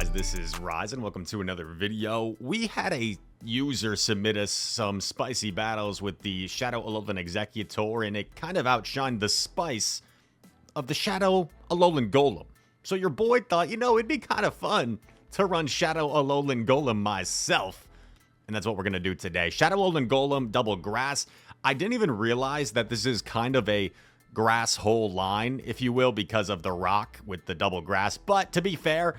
guys, this is Rise and welcome to another video. We had a user submit us some spicy battles with the Shadow ALOLAN Executor, and it kind of outshined the spice of the Shadow ALOLAN Golem. So your boy thought, you know, it'd be kind of fun to run Shadow ALOLAN Golem myself. And that's what we're going to do today. Shadow ALOLAN Golem, double grass. I didn't even realize that this is kind of a grass hole line, if you will, because of the rock with the double grass. But to be fair,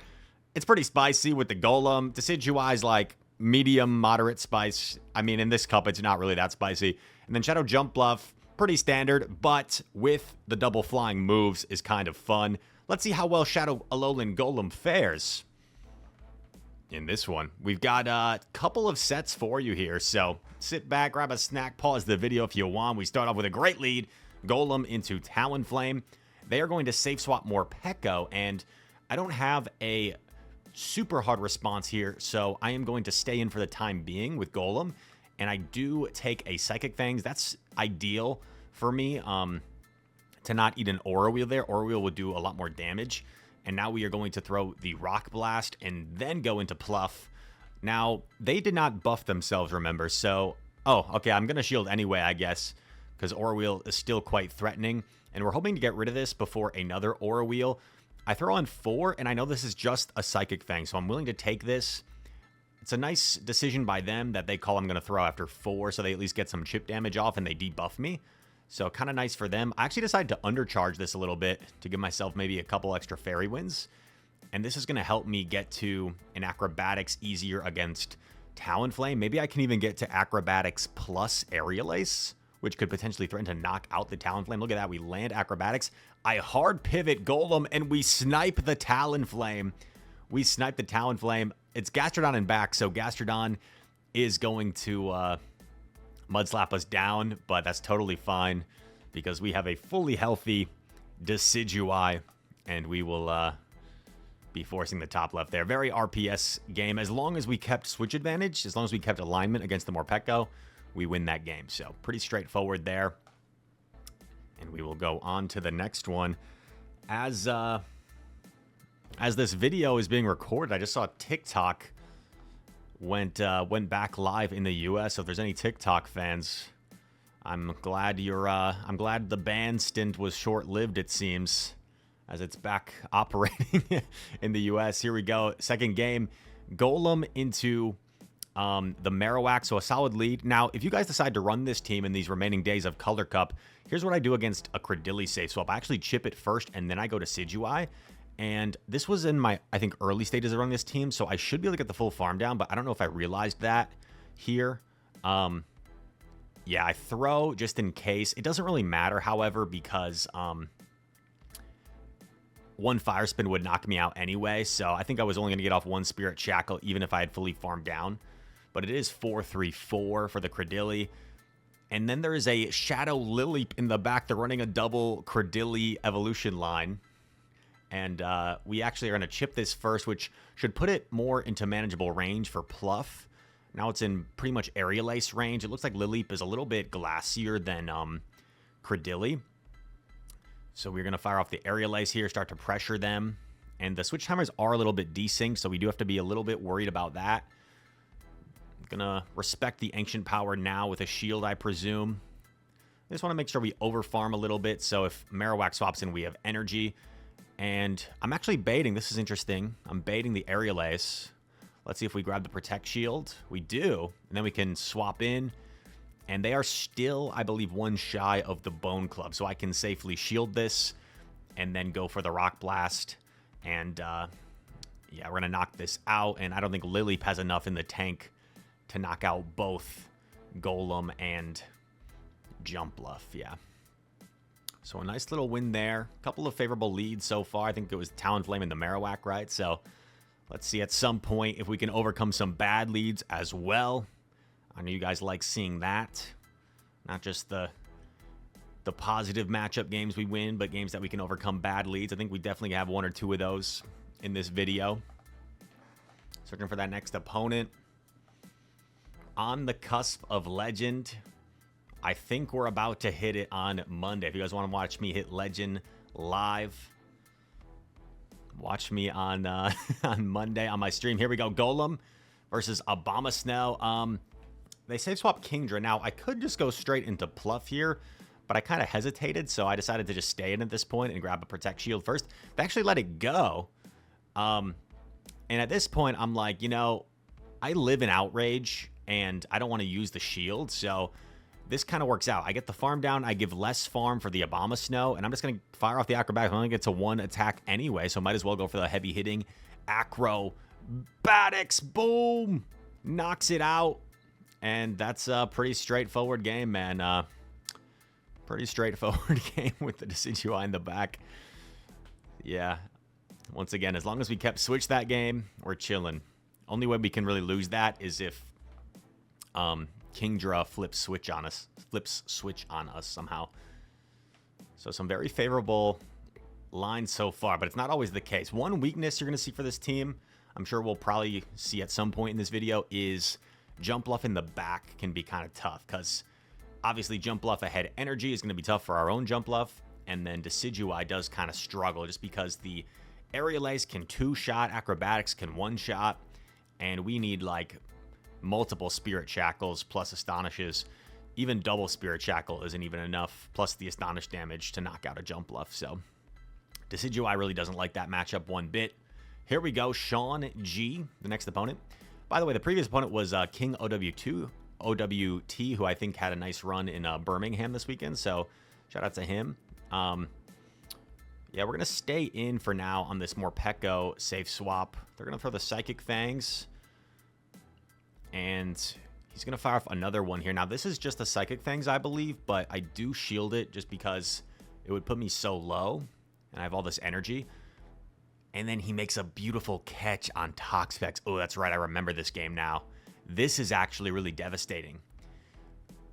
it's pretty spicy with the Golem. Decidueye's like medium, moderate spice. I mean, in this cup, it's not really that spicy. And then Shadow Jump Bluff, pretty standard, but with the double flying moves is kind of fun. Let's see how well Shadow ALOLAN Golem fares in this one. We've got a couple of sets for you here, so sit back, grab a snack, pause the video if you want. We start off with a great lead. Golem into Talonflame. They are going to safe swap more Pekko, and I don't have a super hard response here, so I am going to stay in for the time being with Golem, and I do take a Psychic Fangs. That's ideal for me to not eat an Aura Wheel there. Aura Wheel would do a lot more damage, and now we are going to throw the Rock Blast and then go into Pluff. Now, they did not buff themselves, remember, so... Oh, okay, I'm going to shield anyway, I guess, because Aura Wheel is still quite threatening, and we're hoping to get rid of this before another Aura Wheel. I throw on 4, and I know this is just a Psychic Fang, so I'm willing to take this. It's a nice decision by them that they call I'm going to throw after 4, so they at least get some chip damage off and they debuff me. So kind of nice for them. I actually decided to undercharge this a little bit to give myself maybe a couple extra Fairy Winds. And this is going to help me get to an Acrobatics easier against Talonflame. Maybe I can even get to Acrobatics plus Aerial Ace, which could potentially threaten to knock out the Talonflame. Look at that. We land Acrobatics. I hard pivot Golem, and we snipe the Talonflame. We snipe the Talonflame. It's Gastron and back, so Gastron is going to mud slap us down, but that's totally fine because we have a fully healthy Decidueye, and we will be forcing the top left there. Very RPS game. As long as we kept switch advantage, as long as we kept alignment against the Morpeko, we win that game. So pretty straightforward there. And we will go on to the next one. As this video is being recorded, I just saw TikTok went back live in the US. So if there's any TikTok fans, I'm glad I'm glad the ban stint was short-lived, it seems, as it's back operating in the US. Here we go. Second game. Golem into the Marowak, so a solid lead. Now, if you guys decide to run this team in these remaining days of Color Cup, here's what I do against a Credilli safe swap. I actually chip it first, and then I go to Decidueye. And this was in my, I think, early stages of running this team, so I should be able to get the full farm down, but I don't know if I realized that here. Yeah, I throw just in case. It doesn't really matter, however, because one Fire Spin would knock me out anyway, so I think I was only going to get off one Spirit Shackle, even if I had fully farmed down. But it is 4-3-4 for the Credilli. And then there is a Shadow Lileep in the back. They're running a double Credilli evolution line. And we actually are going to chip this first, which should put it more into manageable range for Pluff. Now it's in pretty much Aerial Ace range. It looks like Lileep is a little bit glassier than Credilli. So we're going to fire off the Aerial Ace here, start to pressure them. And the switch timers are a little bit desynced, so we do have to be a little bit worried about that. I'm going to respect the Ancient Power now with a shield, I presume. I just want to make sure we overfarm a little bit, so if Marowak swaps in, we have energy. And I'm actually baiting. This is interesting. I'm baiting the Aerial Ace. Let's see if we grab the Protect Shield. We do. And then we can swap in. And they are still, I believe, one shy of the Bone Club. So I can safely shield this and then go for the Rock Blast. And, yeah, we're going to knock this out. And I don't think Lileep has enough in the tank to knock out both Golem and Jump Bluff. Yeah. So a nice little win there. A couple of favorable leads so far. I think it was Talonflame and the Marowak, right? So let's see at some point if we can overcome some bad leads as well. I know you guys like seeing that. Not just the positive matchup games we win, but games that we can overcome bad leads. I think we definitely have one or two of those in this video. Searching for that next opponent. On the cusp of Legend. I think we're about to hit it on Monday. If you guys want to watch me hit Legend live, Watch me on on Monday on my stream. Here we go. Golem versus Abomasnow. They save swap Kingdra. Now, I could just go straight into Pluff here, but I kind of hesitated, so I decided to just stay in at this point and grab a Protect Shield first. They actually let it go. And at this point, I'm like, you know, I live in Outrage, and I don't want to use the shield, so this kind of works out. I get the farm down, I give less farm for the Abomasnow, and I'm just going to fire off the Acrobatics. I only get to one attack anyway, so might as well go for the heavy hitting Acrobatics. Boom! Knocks it out, and that's a pretty straightforward game, man. Pretty straightforward game with the Decidueye in the back. Yeah. Once again, as long as we kept switch that game, we're chilling. Only way we can really lose that is if Kingdra flips switch on us somehow. So some very favorable lines so far, but it's not always the case. One weakness you're going to see for this team, I'm sure we'll probably see at some point in this video, is Jump Bluff in the back can be kind of tough, because obviously Jump Bluff ahead energy is going to be tough for our own Jump Bluff, and then Decidueye does kind of struggle just because the Aerial Ace can two-shot, Acrobatics can one-shot, and we need like multiple Spirit Shackles plus Astonishes. Even double Spirit Shackle isn't even enough, plus the Astonish damage to knock out a Jump Bluff. So Decidueye really doesn't like that matchup one bit. Here we go, Sean G, the next opponent. By the way, the previous opponent was King OWT, who I think had a nice run in Birmingham this weekend, so shout out to him. Yeah, we're going to stay in for now on this Morpeko safe swap. They're going to throw the Psychic Fangs, and he's going to fire off another one here. Now, this is just the Psychic Fangs, I believe, but I do shield it just because it would put me so low, and I have all this energy. And then he makes a beautiful catch on Toxapex. Oh, that's right. I remember this game now. This is actually really devastating,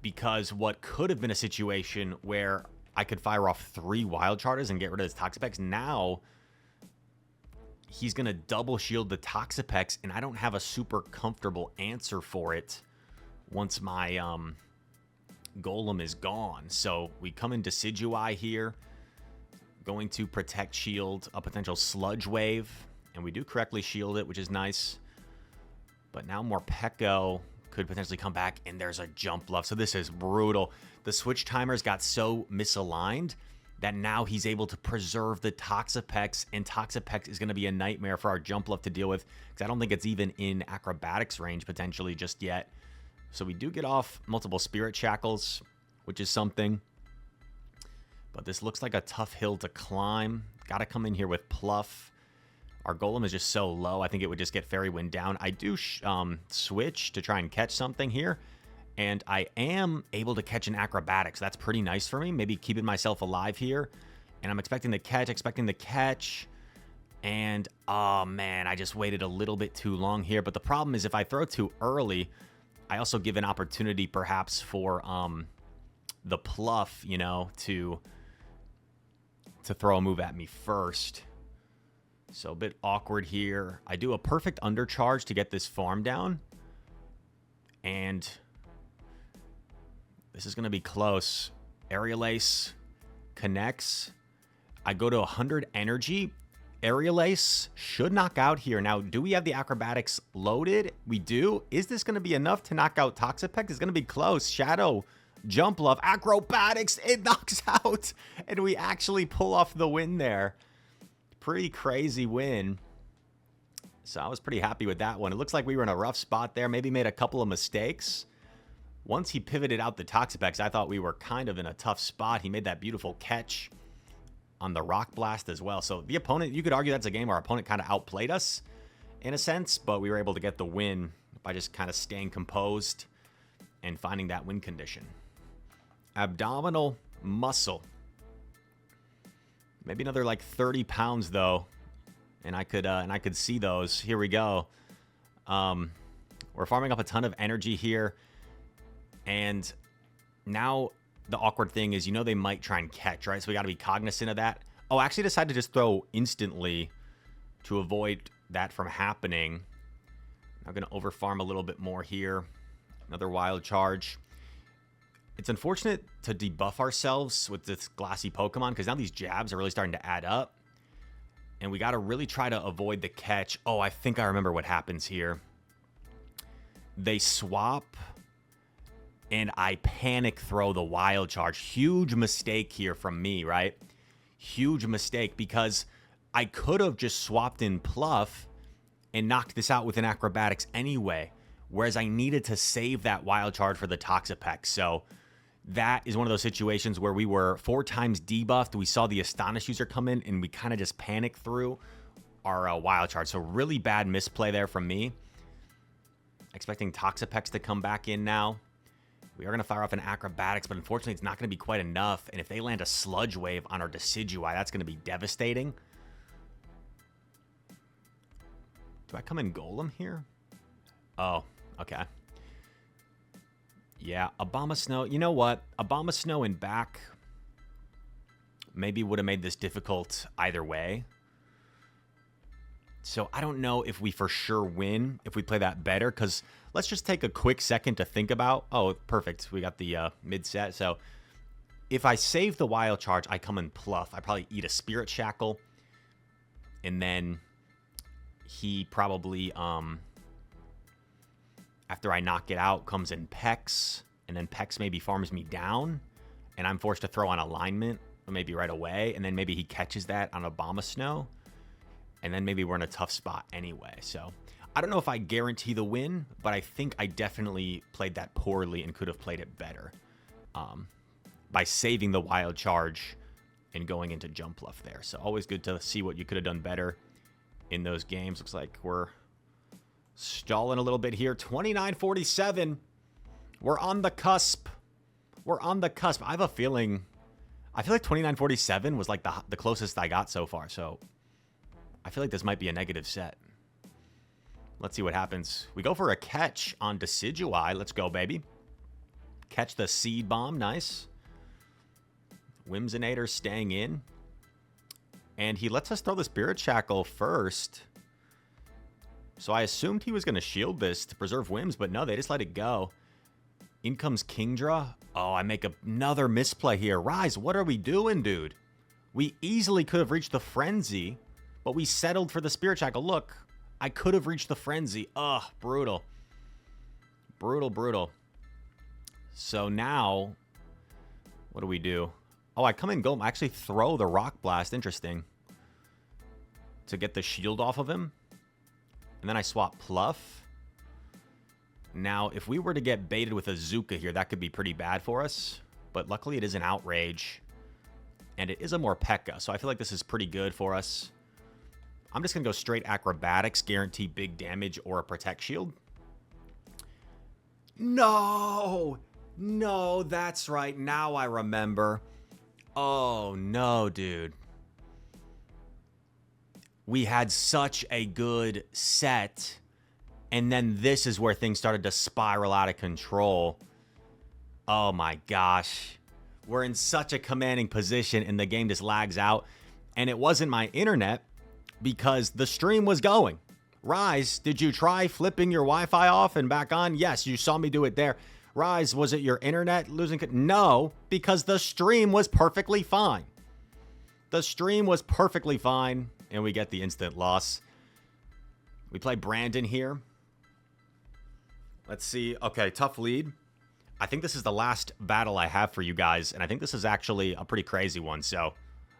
because what could have been a situation where I could fire off 3 Wild Charters and get rid of this Toxapex, now he's going to double shield the Toxapex, and I don't have a super comfortable answer for it once my Golem is gone. So we come in Decidueye here, going to protect shield a potential Sludge Wave, and we do correctly shield it, which is nice. But now Morpeko could potentially come back, and there's a Jump Bluff. So this is brutal. The switch timers got so misaligned that now he's able to preserve the Toxapex, and Toxapex is going to be a nightmare for our Jump Bluff to deal with, because I don't think it's even in Acrobatics range potentially just yet. So we do get off multiple Spirit Shackles, which is something. But this looks like a tough hill to climb. Got to come in here with Pluff. Our Golem is just so low, I think it would just get Fairy Wind down. I do switch to try and catch something here, and I am able to catch an Acrobatics. That's pretty nice for me, maybe keeping myself alive here. And I'm expecting the catch, and oh man, I just waited a little bit too long here. But the problem is if I throw too early, I also give an opportunity perhaps for the Pluff, you know, to throw a move at me first. So a bit awkward here. I do a perfect undercharge to get this farm down, and this is going to be close. Aerial Ace connects. I go to 100 energy. Aerial Ace should knock out here. Now, do we have the Acrobatics loaded? We do. Is this going to be enough to knock out Toxapex? It's going to be close. Shadow, Jump Bluff, Acrobatics. It knocks out, and we actually pull off the win there. Pretty crazy win. So I was pretty happy with that one. It looks like we were in a rough spot there. Maybe made a couple of mistakes. Once he pivoted out the Toxapex, I thought we were kind of in a tough spot. He made that beautiful catch on the Rock Blast as well. So the opponent, you could argue that's a game our opponent kind of outplayed us in a sense, but we were able to get the win by just kind of staying composed and finding that win condition. Abdominal muscle. Maybe another like 30 pounds though, and I could see those. Here we go. We're farming up a ton of energy here, and now the awkward thing is, you know, they might try and catch, right? So we got to be cognizant of that. Oh, I actually decided to just throw instantly to avoid that from happening. I'm going to overfarm a little bit more here. Another wild charge. It's unfortunate to debuff ourselves with this glassy Pokemon, because now these jabs are really starting to add up. And we got to really try to avoid the catch. Oh, I think I remember what happens here. They swap, and I panic throw the wild charge. Huge mistake here from me, right? Huge mistake, because I could have just swapped in Pluff and knocked this out with an Acrobatics anyway, whereas I needed to save that wild charge for the Toxapex. So that is one of those situations where we were 4 times debuffed. We saw the Astonish user come in, and we kind of just panicked through our wild charge. So really bad misplay there from me. Expecting Toxapex to come back in now. We are going to fire off an Acrobatics, but unfortunately it's not going to be quite enough. And if they land a Sludge Wave on our Decidueye, that's going to be devastating. Do I come in Golem here? Oh, okay. Yeah, Abomasnow. You know what? Abomasnow in back maybe would have made this difficult either way. So I don't know if we for sure win if we play that better, because let's just take a quick second to think about. Oh, perfect. We got the mid set. So if I save the wild charge, I come in Pluff. I probably eat a Spirit Shackle. And then he probably, after I knock it out, comes in Pex, and then Pex maybe farms me down, and I'm forced to throw on Alignment, maybe right away, and then maybe he catches that on Abomasnow, and then maybe we're in a tough spot anyway. So I don't know if I guarantee the win, but I think I definitely played that poorly and could have played it better by saving the wild charge and going into Jump Bluff there. So always good to see what you could have done better in those games. Looks like we're stalling a little bit here. 2947. We're on the cusp. We're on the cusp. I have a feeling... I feel like 2947 was like the closest I got so far. So I feel like this might be a negative set. Let's see what happens. We go for a catch on Decidueye. Let's go, baby. Catch the Seed Bomb. Nice. Whimsinator staying in. And he lets us throw the Spirit Shackle first. So I assumed he was going to shield this to preserve Whims, but no, they just let it go. In comes Kingdra. Oh, I make another misplay here. Rise, what are we doing, dude? We easily could have reached the Frenzy, but we settled for the Spirit Shackle. Look, I could have reached the Frenzy. Ugh, brutal. Brutal, brutal. So now, what do we do? Oh, I come in Golem. I actually throw the Rock Blast. Interesting. To get the shield off of him. And then I swap Pluff. Now, if we were to get baited with a Zuka here, that could be pretty bad for us. But luckily, it is an Outrage. And it is a Morpeka. So I feel like this is pretty good for us. I'm just going to go straight Acrobatics. Guarantee big damage or a Protect Shield. No! No, that's right. Now I remember. Oh, no, dude. We had such a good set, and then this is where things started to spiral out of control. Oh my gosh. We're in such a commanding position, and the game just lags out. And it wasn't my internet, because the stream was going. Rise, did you try flipping your Wi-Fi off and back on? Yes, you saw me do it there. Rise, was it your internet losing? No, because the stream was perfectly fine. The stream was perfectly fine. And we get the instant loss. We play Brandon here. Let's see. Okay, tough lead. I think this is the last battle I have for you guys. And I think this is actually a pretty crazy one. So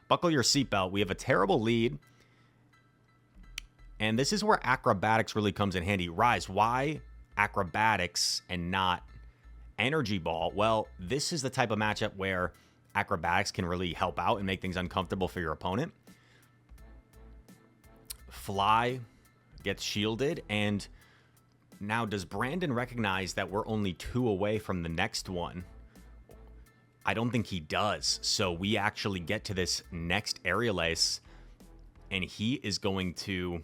buckle your seatbelt. We have a terrible lead. And this is where Acrobatics really comes in handy. Rise, why Acrobatics and not Energy Ball? Well, this is the type of matchup where Acrobatics can really help out and make things uncomfortable for your opponent. Fly gets shielded, and now does Brandon recognize that we're only 2 away from the next one? I don't think he does. So we actually get to this next Aerial Ace, and he is going to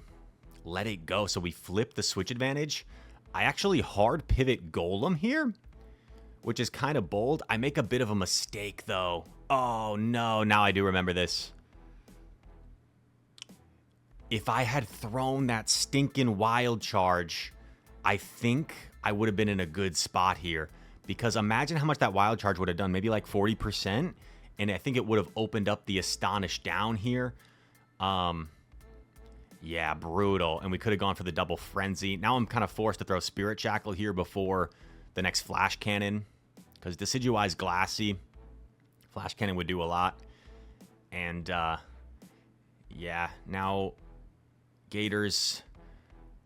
let it go. So we flip the switch advantage. I actually hard pivot Golem here, which is kind of bold. I make a bit of a mistake, though. Oh, no. Now I do remember this. If I had thrown that stinking wild charge, I think I would have been in a good spot here. Because imagine how much that wild charge would have done. Maybe like 40%. And I think it would have opened up the Astonish down here. Yeah, brutal. And we could have gone for the double frenzy. Now I'm kind of forced to throw Spirit Shackle here before the next Flash Cannon, because Decidueye's glassy. Flash Cannon would do a lot. And, yeah, now Gator's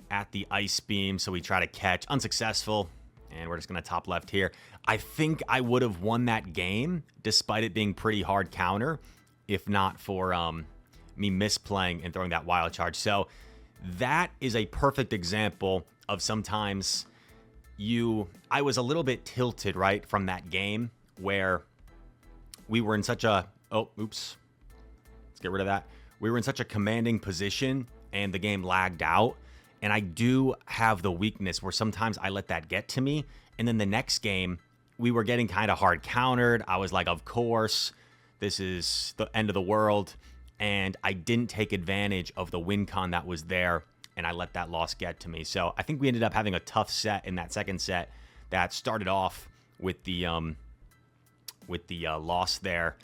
at the Ice Beam, so we try to catch. Unsuccessful. And we're just going to top left here. I think I would have won that game, despite it being pretty hard counter, if not for me misplaying and throwing that Wild Charge. So that is a perfect example of sometimes I was a little bit tilted, right, from that game where we were in such a, oh, oops, let's get rid of that. We were in such a commanding position and the game lagged out. And I do have the weakness where sometimes I let that get to me. And then the next game, we were getting kind of hard countered. I was like, of course, this is the end of the world. And I didn't take advantage of the win con that was there. And I let that loss get to me. So I think we ended up having a tough set in that second set that started off with the loss there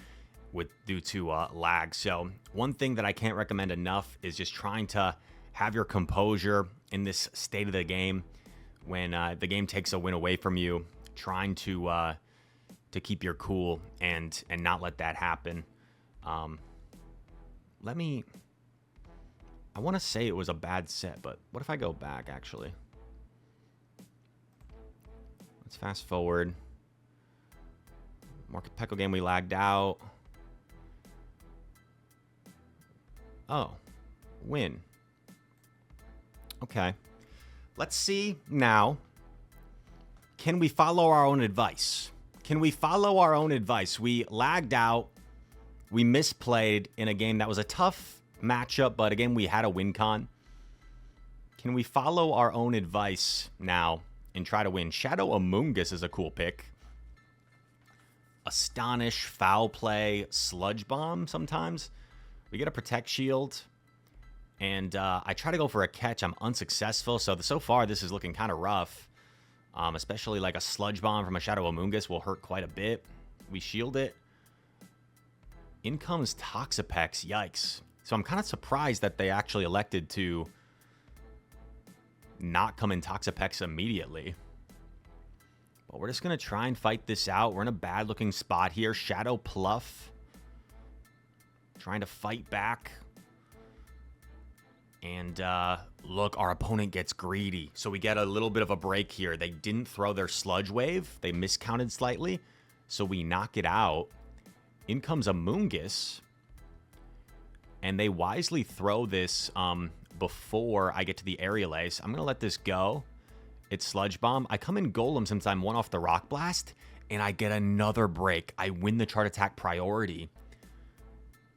due to lag. So one thing that I can't recommend enough is just trying to have your composure in this state of the game when the game takes a win away from you. Trying to keep your cool and not let that happen. I want to say it was a bad set, but what if I go back, actually? Let's fast forward. Market Pekko game, we lagged out. Oh, win. Okay. Let's see now. Can we follow our own advice? Can we follow our own advice? We lagged out. We misplayed in a game that was a tough matchup, but again, we had a win con. Can we follow our own advice now and try to win? Shadow Amongus is a cool pick. Astonish, Foul Play, Sludge Bomb sometimes. We get a Protect Shield. And I try to go for a catch. I'm unsuccessful. So far, this is looking kind of rough. Especially like a Sludge Bomb from a Shadow Amongus will hurt quite a bit. We shield it. In comes Toxapex. Yikes. So I'm kind of surprised that they actually elected to not come in Toxapex immediately. But we're just going to try and fight this out. We're in a bad-looking spot here. Shadow Pluff. Trying to fight back. And look, our opponent gets greedy. So we get a little bit of a break here. They didn't throw their Sludge Wave. They miscounted slightly. So we knock it out. In comes Amongus. And they wisely throw this before I get to the Aerial Ace. I'm going to let this go. It's Sludge Bomb. I come in Golem since I'm one off the Rock Blast. And I get another break. I win the chart attack priority.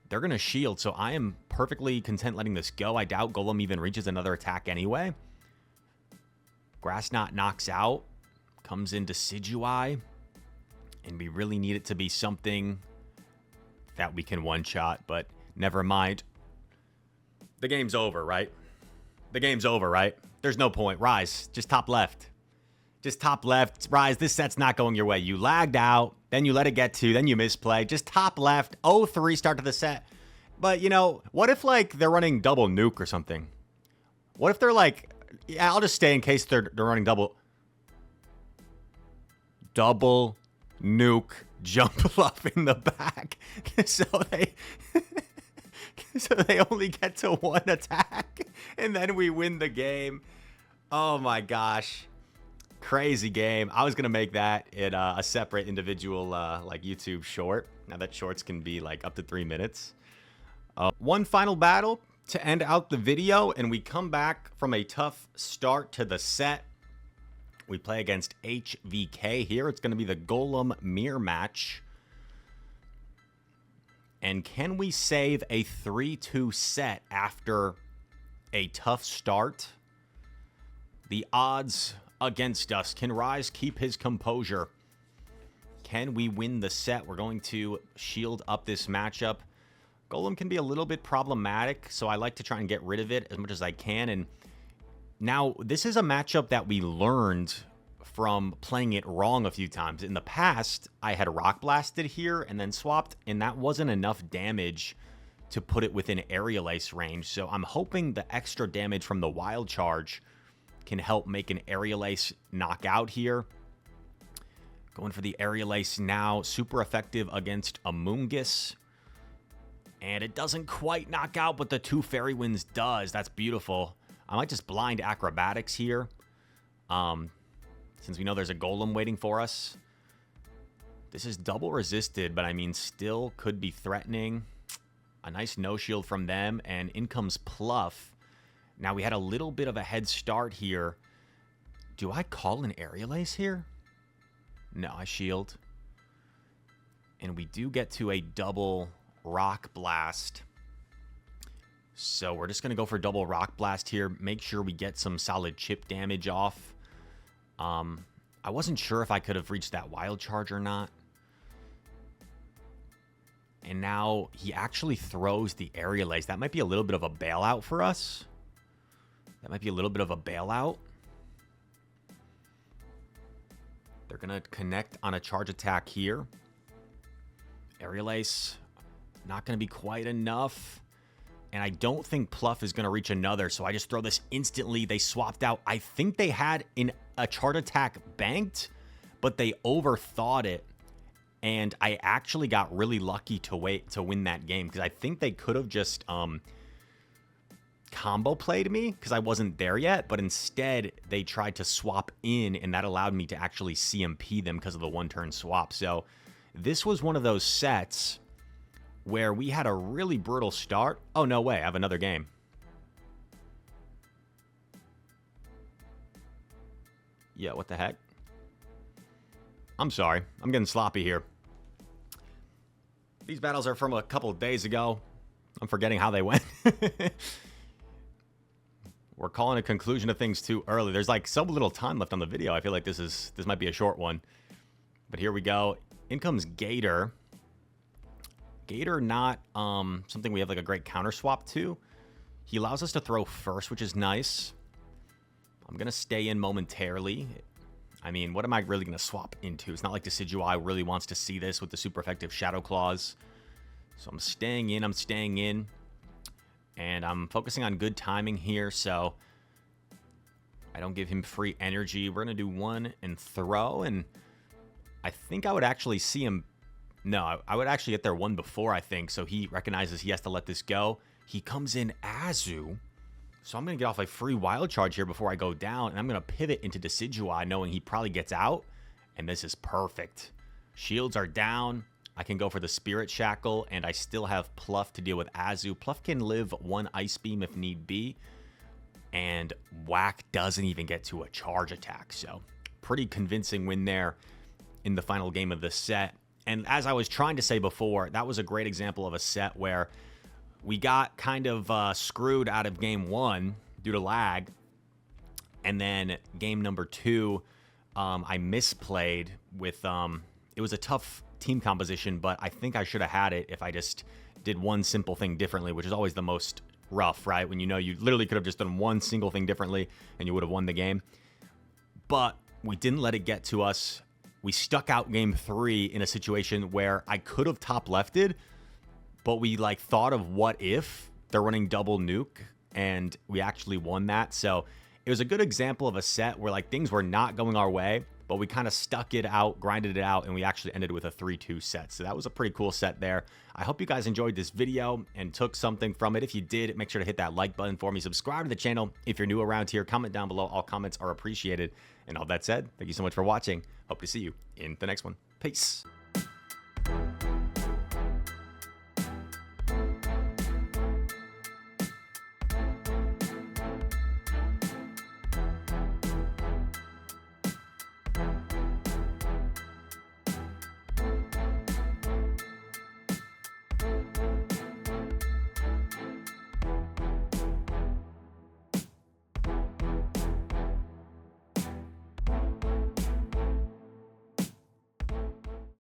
They're going to shield, so I am perfectly content letting this go. I doubt Golem even reaches another attack anyway. Grass Knot knocks out. Comes into Decidueye. And we really need it to be something that we can one-shot, but never mind. The game's over, right? The game's over, right? There's no point. Rise, just top left. Just top left. Rise, this set's not going your way. You lagged out, then you let it get to, then you misplay. Just top left. 0-3 start to the set. But, you know, what if, like, they're running double nuke or something? What if they're like, yeah, I'll just stay in case they're running double nuke jump fluff in the back. so they only get to one attack and then we win the game. Oh my gosh. Crazy game. I was going to make that in a separate individual like YouTube short. Now that shorts can be like up to 3 minutes. One final battle to end out the video, and we come back from a tough start to the set. We play against HVK here. It's going to be the Golem mirror match. And can we save a 3-2 set after a tough start? The odds against us. Can Rise keep his composure? Can we win the set? We're going to shield up this matchup. Golem can be a little bit problematic, so I like to try and get rid of it as much as I can. And now, this is a matchup that we learned from playing it wrong a few times. In the past, I had Rock Blasted here and then swapped, and that wasn't enough damage to put it within Aerial Ace range. So I'm hoping the extra damage from the Wild Charge can help make an Aerial Ace knockout here. Going for the Aerial Ace now. Super effective against Amongus. And it doesn't quite knock out, but the 2 Fairy Winds does. That's beautiful. I might just blind Acrobatics here. Since we know there's a Golem waiting for us. This is double resisted, but I mean, still could be threatening. A nice no shield from them, and in comes Pluff. Now, we had a little bit of a head start here. Do I call an Aerial Ace here? No, I shield. And we do get to a double Rock Blast. So we're just going to go for double Rock Blast here. Make sure we get some solid chip damage off. I wasn't sure if I could have reached that Wild Charge or not. And now he actually throws the Aerial Ace. That might be a little bit of a bailout for us. That might be a little bit of a bailout. They're going to connect on a charge attack here. Aerial Ace, not going to be quite enough. And I don't think Pluff is going to reach another, so I just throw this instantly. They swapped out. I think they had a charge attack banked, but they overthought it. And I actually got really lucky to win that game, because I think they could have just combo played me, because I wasn't there yet. But instead, they tried to swap in, and that allowed me to actually CMP them because of the one-turn swap. So this was one of those sets where we had a really brutal start. Oh, no way. I have another game. Yeah, what the heck? I'm sorry. I'm getting sloppy here. These battles are from a couple of days ago. I'm forgetting how they went. We're calling a conclusion of things too early. There's like so little time left on the video. I feel like this might be a short one. But here we go. In comes Gator. Gator not something we have like a great counter swap to. He allows us to throw first, which is nice. I'm going to stay in momentarily. I mean, what am I really going to swap into? It's not like Decidueye really wants to see this with the super effective Shadow Claws. So I'm staying in. And I'm focusing on good timing here, so I don't give him free energy. We're going to do one and throw, and I think I would actually see him. No, I would actually get there one before, I think, so he recognizes he has to let this go. He comes in Azu, so I'm going to get off a free Wild Charge here before I go down, and I'm going to pivot into Decidueye, knowing he probably gets out, and this is perfect. Shields are down. I can go for the Spirit Shackle, and I still have Pluff to deal with Azu. Pluff can live one Ice Beam if need be, and Whack doesn't even get to a charge attack, so pretty convincing win there in the final game of the set. And as I was trying to say before, that was a great example of a set where we got kind of screwed out of game one due to lag. And then game number two, I misplayed with, it was a tough team composition, but I think I should have had it if I just did one simple thing differently, which is always the most rough, right? When you know you literally could have just done one single thing differently and you would have won the game. But we didn't let it get to us. We stuck out game three in a situation where I could have top lefted, but we like thought of what if they're running double nuke, and we actually won that. So it was a good example of a set where like things were not going our way, but we kind of stuck it out, grinded it out, and we actually ended with a 3-2 set. So that was a pretty cool set there. I hope you guys enjoyed this video and took something from it. If you did, make sure to hit that like button for me. Subscribe to the channel if you're new around here. Comment down below. All comments are appreciated. And all that said, thank you so much for watching. Hope to see you in the next one. Peace.